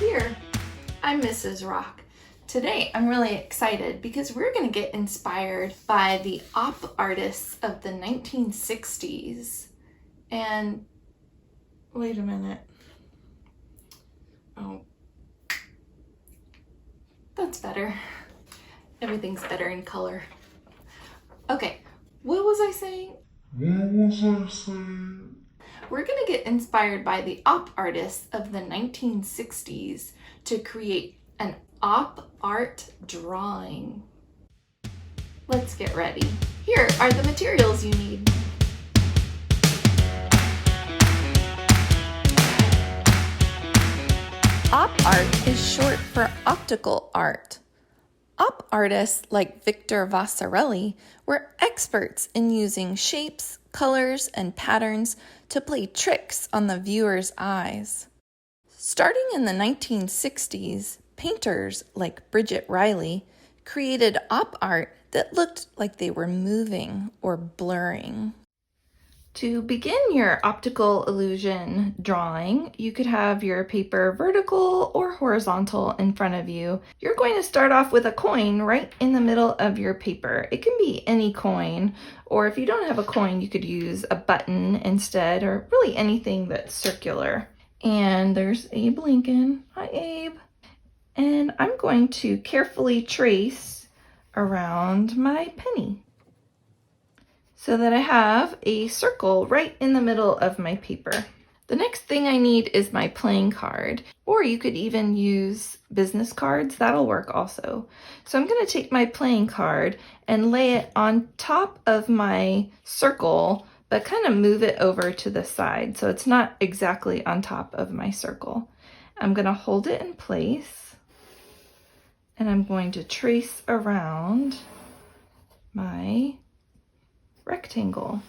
here. I'm Mrs. Rock. Today I'm really excited because we're going to get inspired by the op artists of the 1960s. And wait a minute. Oh, that's better. Everything's better in color. Okay, what was I saying? We're going to get inspired by the op artists of the 1960s to create an op art drawing. Let's get ready. Here are the materials you need. Op art is short for optical art. Op artists like Victor Vasarely were experts in using shapes, colors, and patterns to play tricks on the viewer's eyes. Starting in the 1960s, painters like Bridget Riley created op art that looked like they were moving or blurring. To begin your optical illusion drawing, you could have your paper vertical or horizontal in front of you. You're going to start off with a coin right in the middle of your paper. It can be any coin, or if you don't have a coin, you could use a button instead, or really anything that's circular. And there's Abe Lincoln. Hi, Abe. And I'm going to carefully trace around my penny, so that I have a circle right in the middle of my paper. The next thing I need is my playing card, or you could even use business cards, that'll work also. So I'm going to take my playing card and lay it on top of my circle, but kind of move it over to the side so it's not exactly on top of my circle. I'm going to hold it in place, and I'm going to trace around my rectangle.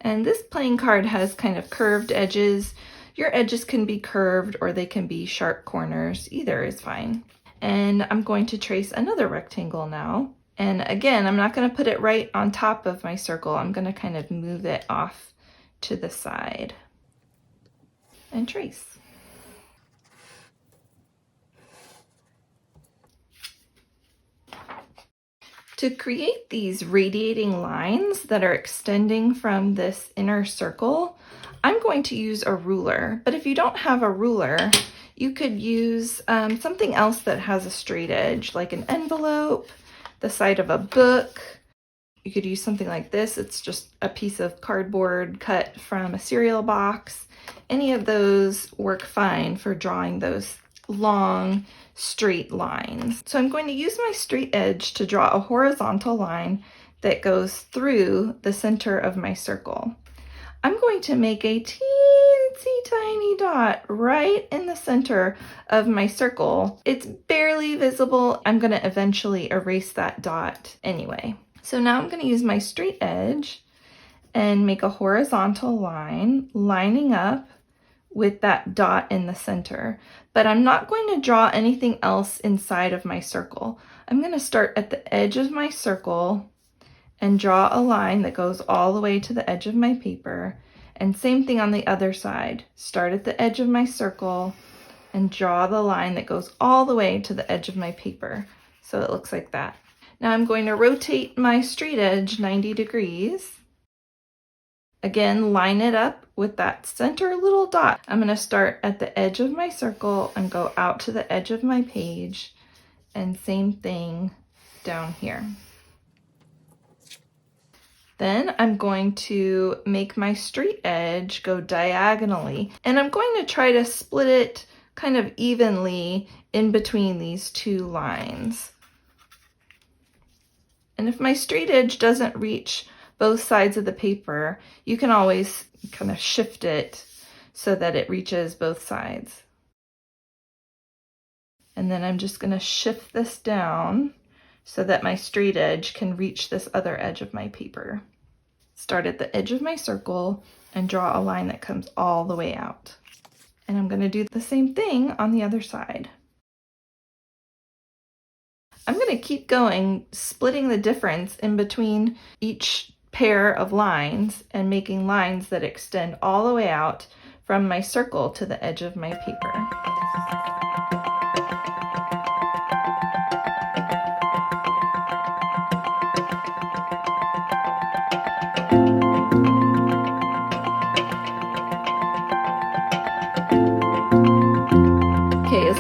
And this playing card has kind of curved edges. Your edges can be curved or they can be sharp corners. Either is fine. And I'm going to trace another rectangle now. And again, I'm not going to put it right on top of my circle. I'm going to kind of move it off to the side and trace. To create these radiating lines that are extending from this inner circle, I'm going to use a ruler. But if you don't have a ruler, you could use something else that has a straight edge, like an envelope, the side of a book. You could use something like this. It's just a piece of cardboard cut from a cereal box. Any of those work fine for drawing those long straight lines. So I'm going to use my straight edge to draw a horizontal line that goes through the center of my circle. I'm going to make a teensy tiny dot right in the center of my circle. It's barely visible. I'm going to eventually erase that dot anyway. So now I'm going to use my straight edge and make a horizontal line lining up with that dot in the center, but I'm not going to draw anything else inside of my circle. I'm going to start at the edge of my circle and draw a line that goes all the way to the edge of my paper, and same thing on the other side. Start at the edge of my circle and draw the line that goes all the way to the edge of my paper, so it looks like that. Now I'm going to rotate my straight edge 90 degrees. Again, line it up with that center little dot. I'm going to start at the edge of my circle and go out to the edge of my page, and same thing down here. Then I'm going to make my straight edge go diagonally, and I'm going to try to split it kind of evenly in between these two lines. And if my straight edge doesn't reach both sides of the paper, you can always kind of shift it so that it reaches both sides. And then I'm just going to shift this down so that my straight edge can reach this other edge of my paper. Start at the edge of my circle and draw a line that comes all the way out. And I'm going to do the same thing on the other side. I'm going to keep going, splitting the difference in between each pair of lines and making lines that extend all the way out from my circle to the edge of my paper.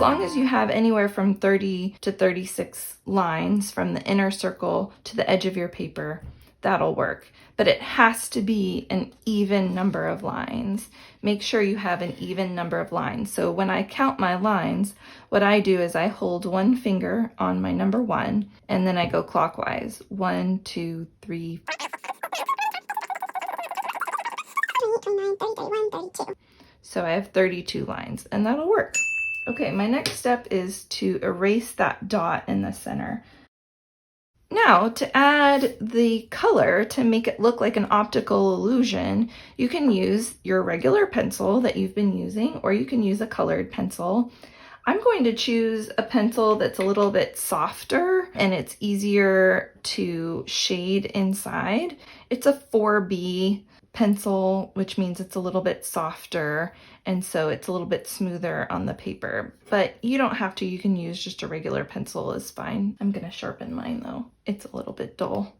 long as you have anywhere from 30 to 36 lines from the inner circle to the edge of your paper, that'll work. But it has to be an even number of lines. Make sure you have an even number of lines. So when I count my lines, what I do is I hold one finger on my number 1, and then I go clockwise. 1, 2, 3, 29, 30, 31, 32. So I have 32 lines, and that'll work. Okay, my next step is to erase that dot in the center. Now, to add the color to make it look like an optical illusion, you can use your regular pencil that you've been using, or you can use a colored pencil. I'm going to choose a pencil that's a little bit softer and it's easier to shade inside. It's a 4B pencil, which means it's a little bit softer, and so it's a little bit smoother on the paper. But you don't have to, you can use just a regular pencil is fine. I'm gonna sharpen mine though. It's a little bit dull.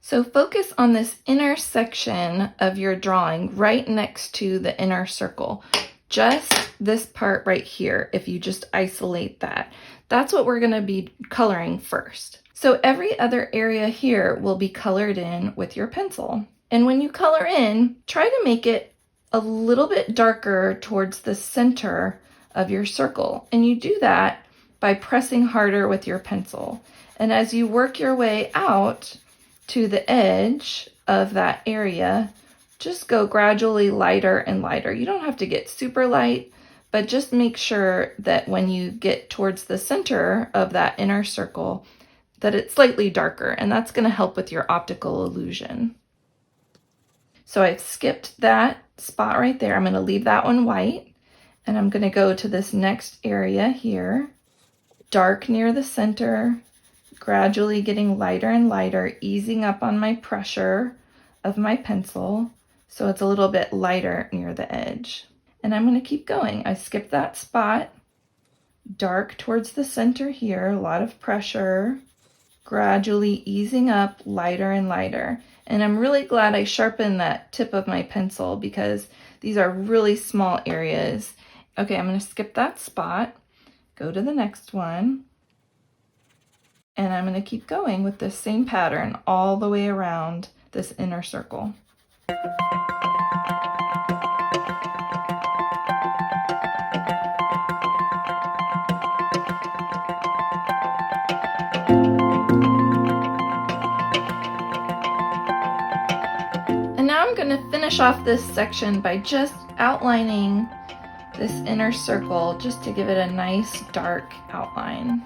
So focus on this inner section of your drawing right next to the inner circle. Just this part right here, if you just isolate that. That's what we're gonna be coloring first. So every other area here will be colored in with your pencil. And when you color in, try to make it a little bit darker towards the center of your circle. And you do that by pressing harder with your pencil. And as you work your way out to the edge of that area, just go gradually lighter and lighter. You don't have to get super light, but just make sure that when you get towards the center of that inner circle, that it's slightly darker, and that's going to help with your optical illusion. So I've skipped that spot right there. I'm going to leave that one white, and I'm going to go to this next area here, dark near the center, gradually getting lighter and lighter, easing up on my pressure of my pencil so it's a little bit lighter near the edge. And I'm going to keep going. I skipped that spot, dark towards the center here, a lot of pressure, gradually easing up lighter and lighter. And I'm really glad I sharpened that tip of my pencil because these are really small areas. Okay, I'm going to skip that spot, go to the next one, and I'm going to keep going with this same pattern all the way around this inner circle. I'm going to finish off this section by just outlining this inner circle just to give it a nice dark outline.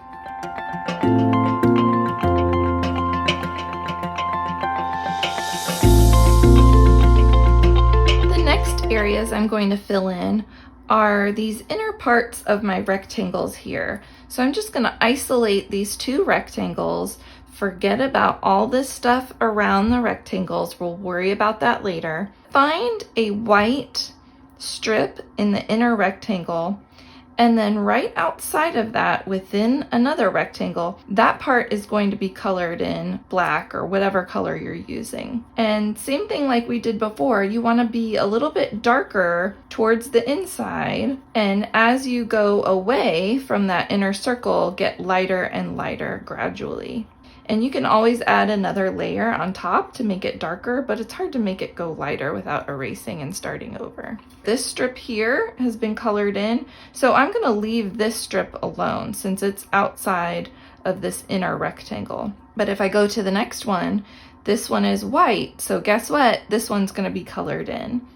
The next areas I'm going to fill in are these inner parts of my rectangles here. So I'm just going to isolate these two rectangles. Forget about all this stuff around the rectangles. We'll worry about that later. Find a white strip in the inner rectangle, and then right outside of that, within another rectangle, that part is going to be colored in black or whatever color you're using. And same thing like we did before, you want to be a little bit darker towards the inside, and as you go away from that inner circle, get lighter and lighter gradually. And you can always add another layer on top to make it darker, but it's hard to make it go lighter without erasing and starting over. This strip here has been colored in, so I'm going to leave this strip alone since it's outside of this inner rectangle. But if I go to the next one, this one is white, so guess what? This one's going to be colored in.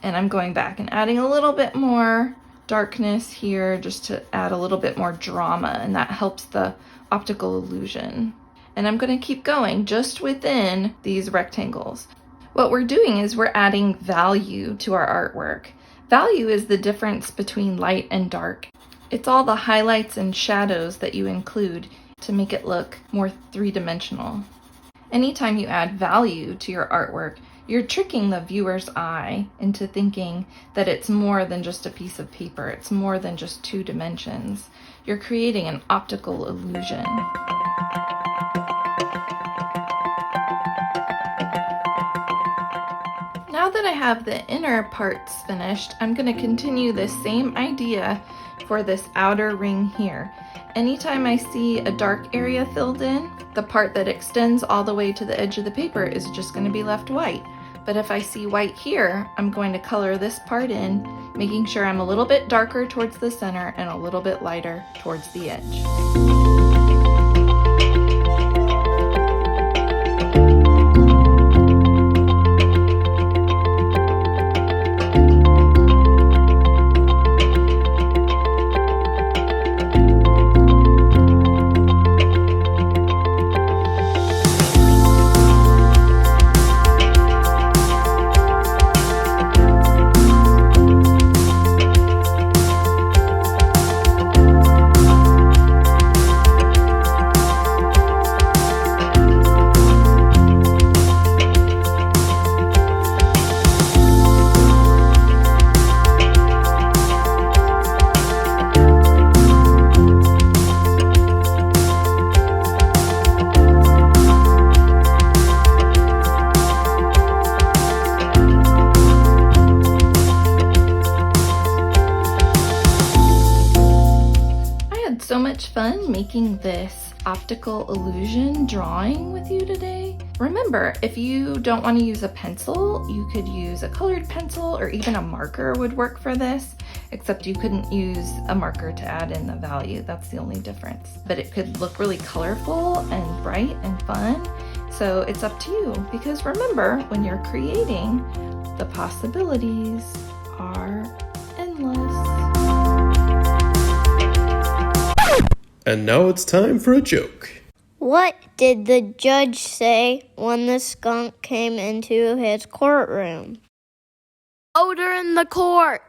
And I'm going back and adding a little bit more darkness here just to add a little bit more drama, and that helps the optical illusion. And I'm going to keep going just within these rectangles. What we're doing is we're adding value to our artwork. Value is the difference between light and dark. It's all the highlights and shadows that you include to make it look more three-dimensional. Anytime you add value to your artwork, you're tricking the viewer's eye into thinking that it's more than just a piece of paper. It's more than just 2 dimensions. You're creating an optical illusion. Now that that I have the inner parts finished, I'm going to continue this same idea for this outer ring here. Anytime I see a dark area filled in, the part that extends all the way to the edge of the paper is just going to be left white. But if I see white here, I'm going to color this part in, making sure I'm a little bit darker towards the center and a little bit lighter towards the edge. So much fun making this optical illusion drawing with you today. Remember, if you don't want to use a pencil, you could use a colored pencil or even a marker would work for this, except you couldn't use a marker to add in the value. That's the only difference. But it could look really colorful and bright and fun. So it's up to you, because remember, when you're creating, the possibilities are endless. And now it's time for a joke. What did the judge say when the skunk came into his courtroom? Order in the court.